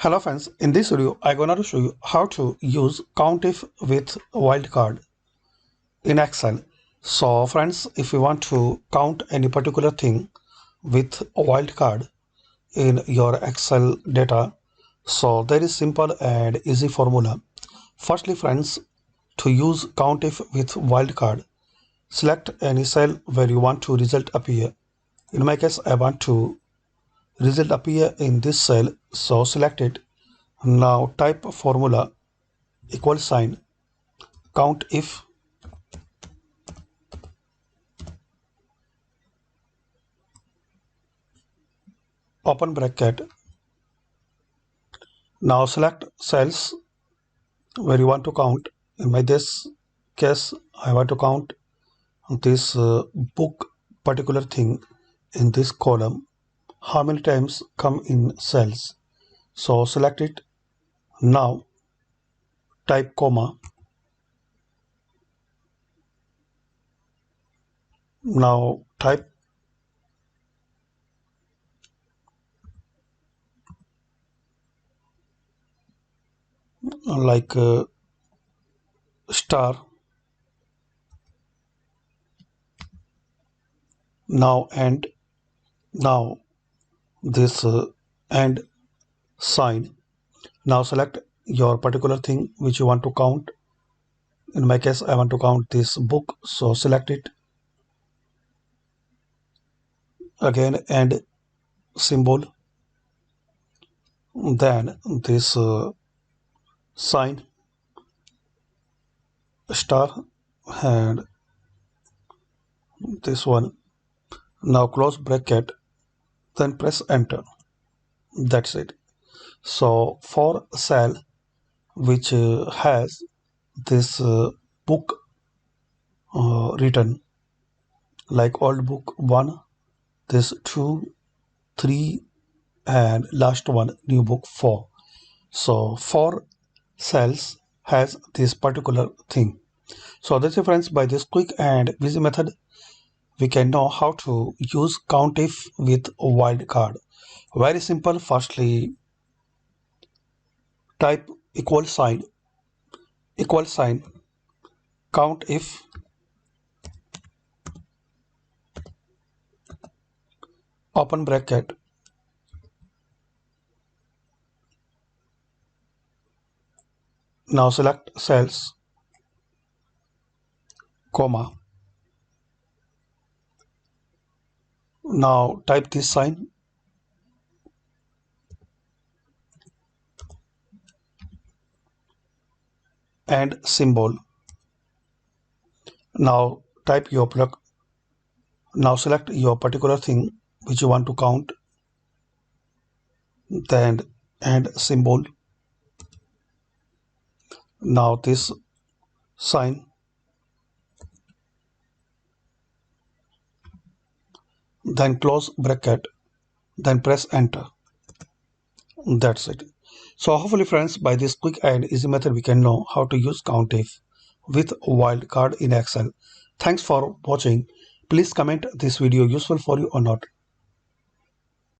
Hello friends, in this video I'm going to show you how to use countif with wildcard in Excel. So friends, if you want to count any particular thing with wildcard in your Excel data, so there is simple and easy formula. Firstly friends, to use countif with wildcard, select any cell where you want to result appear. In my case, I want to result appear in this cell, so select it. Now type formula equal sign count if open bracket. Now select cells where you want to count. In my this case, I want to count this book particular thing in this column. How many times come in cells? So select it. Now type comma. Now type like star. Now and now this and sign. Now select your particular thing which you want to count. In my case, I want to count this book, so select it. Again and symbol, then this sign star and this one. Now close bracket, then press enter. That's it. So for cell which has this book written, like old book 1, this 2, 3 and last one new book 4. So 4 cells has this particular thing. So that's it friends. By this quick and easy method, we can know how to use countif with wildcard. Very simple. Firstly, type equal sign countif open bracket. Now select cells, comma. Now type this sign and symbol. Now type your plug. Now select your particular thing which you want to count, then and symbol. Now this sign, then close bracket, then press enter. That's it. So hopefully friends, by this quick and easy method we can know how to use countif with wildcard in Excel. Thanks for watching. Please comment this video useful for you or not.